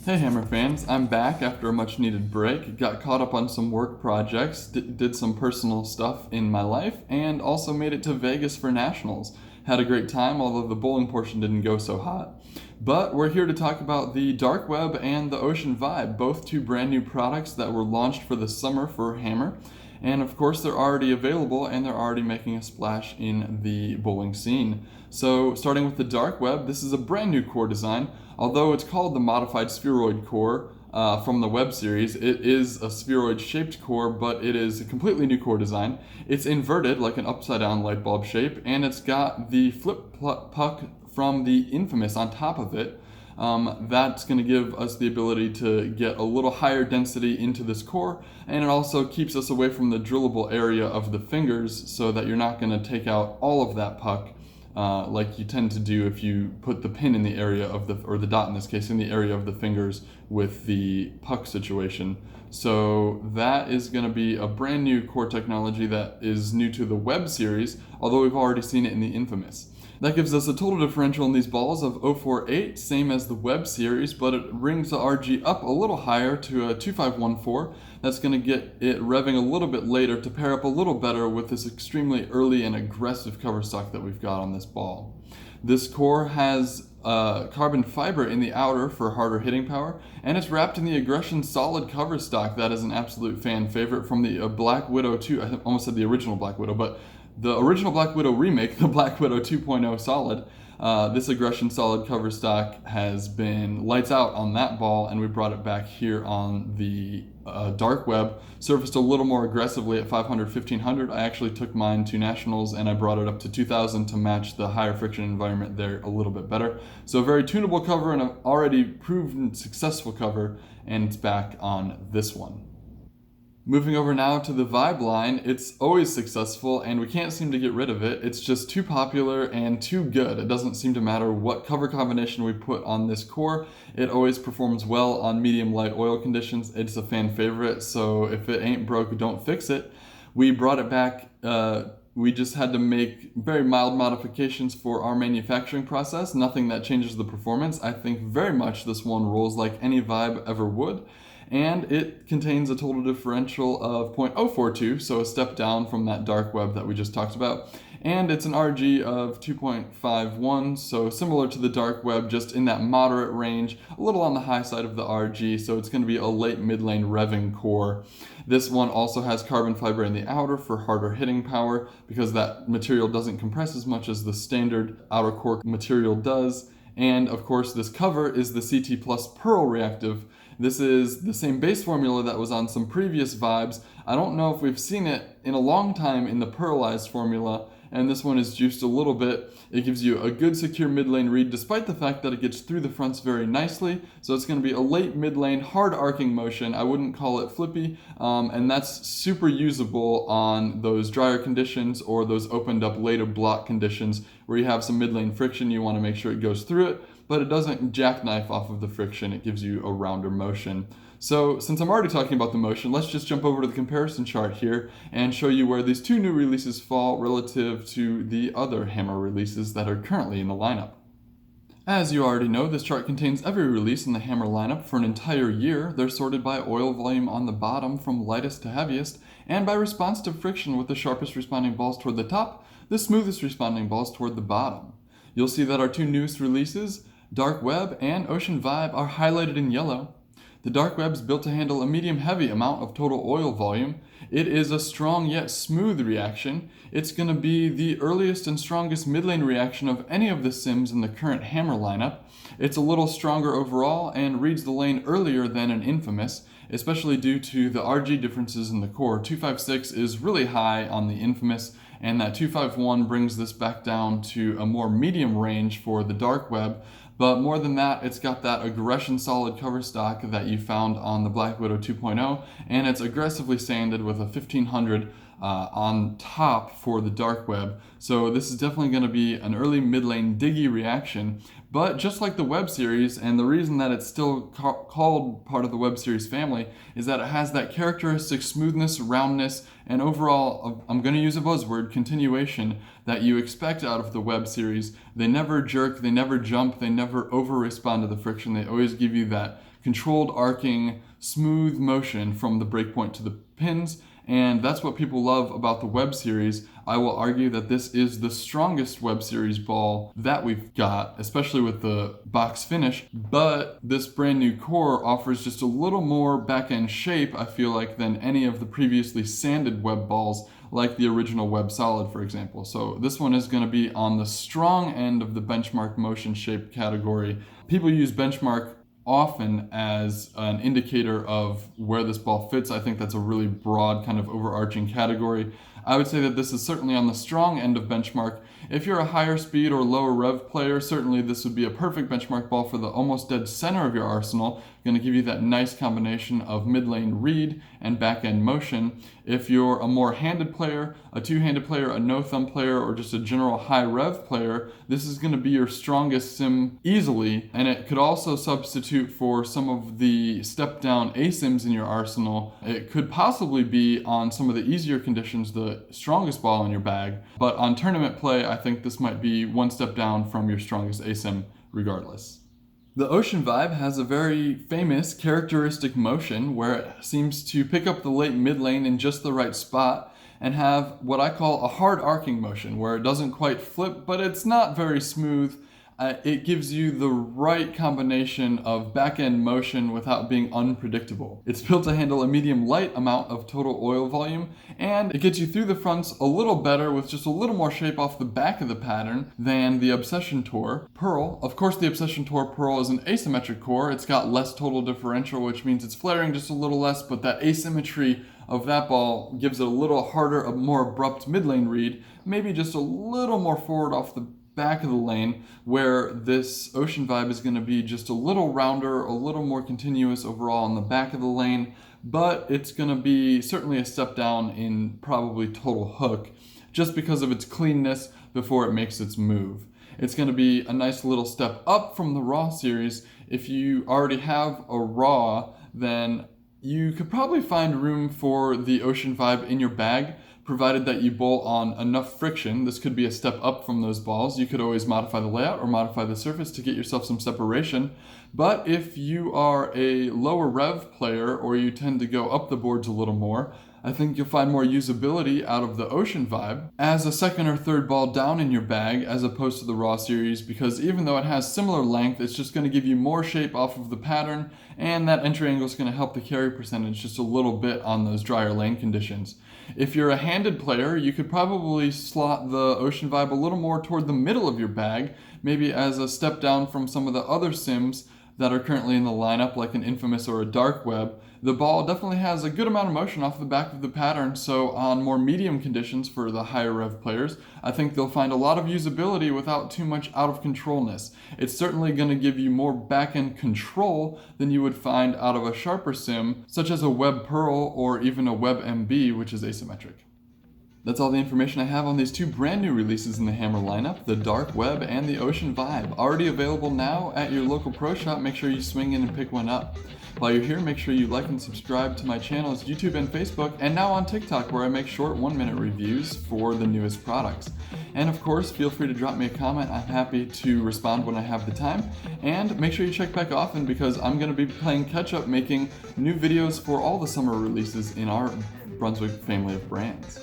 Hey Hammer fans, I'm back after a much needed break. Got caught up on some work projects, did some personal stuff in my life, and also made it to Vegas for nationals. Had a great time, although the bowling portion didn't go so hot. But we're here to talk about the Dark Web and the Ocean Vibe, both two brand new products that were launched for the summer for Hammer. And of course, they're already available and they're already making a splash in the bowling scene. So, starting with the Dark Web, this is a brand new core design. Although it's called the Modified Spheroid Core from the Web series, it is a spheroid shaped core, but it is a completely new core design. It's inverted like an upside down light bulb shape, and it's got the flip puck from the Infamous on top of it. That's going to give us the ability to get a little higher density into this core, and it also keeps us away from the drillable area of the fingers so that you're not going to take out all of that puck like you tend to do if you put the pin in the area of or the dot in this case, in the area of the fingers with the puck situation. So that is going to be a brand new core technology that is new to the Web series, although we've already seen it in the Infamous. That gives us a total differential in these balls of 048, same as the Web series, but it brings the RG up a little higher to a 2514. That's going to get it revving a little bit later to pair up a little better with this extremely early and aggressive cover stock that we've got on this ball. This core has carbon fiber in the outer for harder hitting power, and it's wrapped in the Aggression solid cover stock that is an absolute fan favorite from the Black Widow 2. I almost said the original Black Widow, but the original Black Widow remake, the Black Widow 2.0 solid. This Aggression solid cover stock has been lights out on that ball, and we brought it back here on the Dark Web. Surfaced a little more aggressively at 500, 1500. I actually took mine to nationals and I brought it up to 2000 to match the higher friction environment there a little bit better. So a very tunable cover and an already proven successful cover, and it's back on this one. Moving over now to the Vibe line, it's always successful and we can't seem to get rid of it. It's just too popular and too good. It doesn't seem to matter what cover combination we put on this core. It always performs well on medium light oil conditions. It's a fan favorite, so if it ain't broke, don't fix it. We brought it back. We just had to make very mild modifications for our manufacturing process. Nothing that changes the performance. I think very much this one rolls like any Vibe ever would. And it contains a total differential of 0.042, so a step down from that Dark Web that we just talked about. And it's an RG of 2.51, so similar to the Dark Web, just in that moderate range, a little on the high side of the RG, so it's going to be a late mid-lane revving core. This one also has carbon fiber in the outer for harder hitting power, because that material doesn't compress as much as the standard outer core material does. And of course, this cover is the CT Plus Pearl reactive. This is the same base formula that was on some previous Vibes. I don't know if we've seen it in a long time in the pearlized formula, and this one is juiced a little bit. It gives you a good secure mid lane read despite the fact that it gets through the fronts very nicely. So it's going to be a late mid lane hard arcing motion. I wouldn't call it flippy, and that's super usable on those drier conditions or those opened up later block conditions where you have some mid lane friction. You want to make sure it goes through it, but it doesn't jackknife off of the friction. It gives you a rounder motion. So since I'm already talking about the motion, let's just jump over to the comparison chart here and show you where these two new releases fall relative to the other Hammer releases that are currently in the lineup. As you already know, this chart contains every release in the Hammer lineup for an entire year. They're sorted by oil volume on the bottom from lightest to heaviest, and by response to friction, with the sharpest responding balls toward the top, the smoothest responding balls toward the bottom. You'll see that our two newest releases, Dark Web and Ocean Vibe, are highlighted in yellow. The Dark Web is built to handle a medium-heavy amount of total oil volume. It is a strong yet smooth reaction. It's going to be the earliest and strongest mid-lane reaction of any of the Sims in the current Hammer lineup. It's a little stronger overall and reads the lane earlier than an Infamous, especially due to the RG differences in the core. 256 is really high on the Infamous, and that 251 brings this back down to a more medium range for the Dark Web. But more than that, it's got that Aggression solid cover stock that you found on the Black Widow 2.0, and it's aggressively sanded with a 1500 on top for the Dark Web. So this is definitely going to be an early mid lane diggy reaction. But just like the Web series, and the reason that it's still called part of the Web series family, is that it has that characteristic smoothness, roundness, and overall, I'm going to use a buzzword, continuation, that you expect out of the Web series. They never jerk, they never jump, they never over respond to the friction. They always give you that controlled arcing, smooth motion from the breakpoint to the pins, and that's what people love about the Web Series. I will argue that this is the strongest Web Series ball that we've got, especially with the box finish, but this brand new core offers just a little more back-end shape, I feel like, than any of the previously sanded Web balls, like the original Web Solid, for example. So this one is going to be on the strong end of the benchmark motion shape category. People use benchmark often as an indicator of where this ball fits. I think that's a really broad kind of overarching category. I would say that this is certainly on the strong end of benchmark. If you're a higher speed or lower rev player, certainly this would be a perfect benchmark ball for the almost dead center of your arsenal. Going to give you that nice combination of mid-lane read and back-end motion. If you're a more handed player, a two-handed player, a no-thumb player, or just a general high rev player, this is going to be your strongest sim easily, and it could also substitute for some of the step-down asims in your arsenal. It could possibly be on some of the easier conditions the strongest ball in your bag, but on tournament play, I think this might be one step down from your strongest asim regardless. The Ocean Vibe has a very famous characteristic motion where it seems to pick up the late mid lane in just the right spot and have what I call a hard arcing motion where it doesn't quite flip, but it's not very smooth. It gives you the right combination of back-end motion without being unpredictable. It's built to handle a medium light amount of total oil volume, and it gets you through the fronts a little better with just a little more shape off the back of the pattern than the Obsession Tour Pearl. Of course, the Obsession Tour Pearl is an asymmetric core. It's got less total differential, which means it's flaring just a little less, but that asymmetry of that ball gives it a little harder, a more abrupt mid-lane read, maybe just a little more forward off the back of the lane, where this Ocean Vibe is going to be just a little rounder, a little more continuous overall on the back of the lane, but it's going to be certainly a step down in probably total hook, just because of its cleanness before it makes its move. It's going to be a nice little step up from the Raw series. If you already have a Raw, then you could probably find room for the Ocean Vibe in your bag, provided that you bowl on enough friction. This could be a step up from those balls. You could always modify the layout or modify the surface to get yourself some separation. But if you are a lower rev player or you tend to go up the boards a little more, I think you'll find more usability out of the Ocean Vibe as a second or third ball down in your bag as opposed to the Raw series, because even though it has similar length, it's just going to give you more shape off of the pattern, and that entry angle is going to help the carry percentage just a little bit on those drier lane conditions. If you're a handed player, you could probably slot the Ocean Vibe a little more toward the middle of your bag, maybe as a step down from some of the other sims that are currently in the lineup, like an Infamous or a Dark Web. The ball definitely has a good amount of motion off the back of the pattern, so on more medium conditions for the higher rev players, I think they'll find a lot of usability without too much out of controlness. It's certainly going to give you more back-end control than you would find out of a sharper sim, such as a Web Pearl or even a Web MB, which is asymmetric. That's all the information I have on these two brand new releases in the Hammer lineup, the Dark Web and the Ocean Vibe. Already available now at your local pro shop. Make sure you swing in and pick one up. While you're here, make sure you like and subscribe to my channels, YouTube and Facebook, and now on TikTok, where I make short 1-minute reviews for the newest products. And of course, feel free to drop me a comment. I'm happy to respond when I have the time. And make sure you check back often, because I'm going to be playing catch up, making new videos for all the summer releases in our Brunswick family of brands.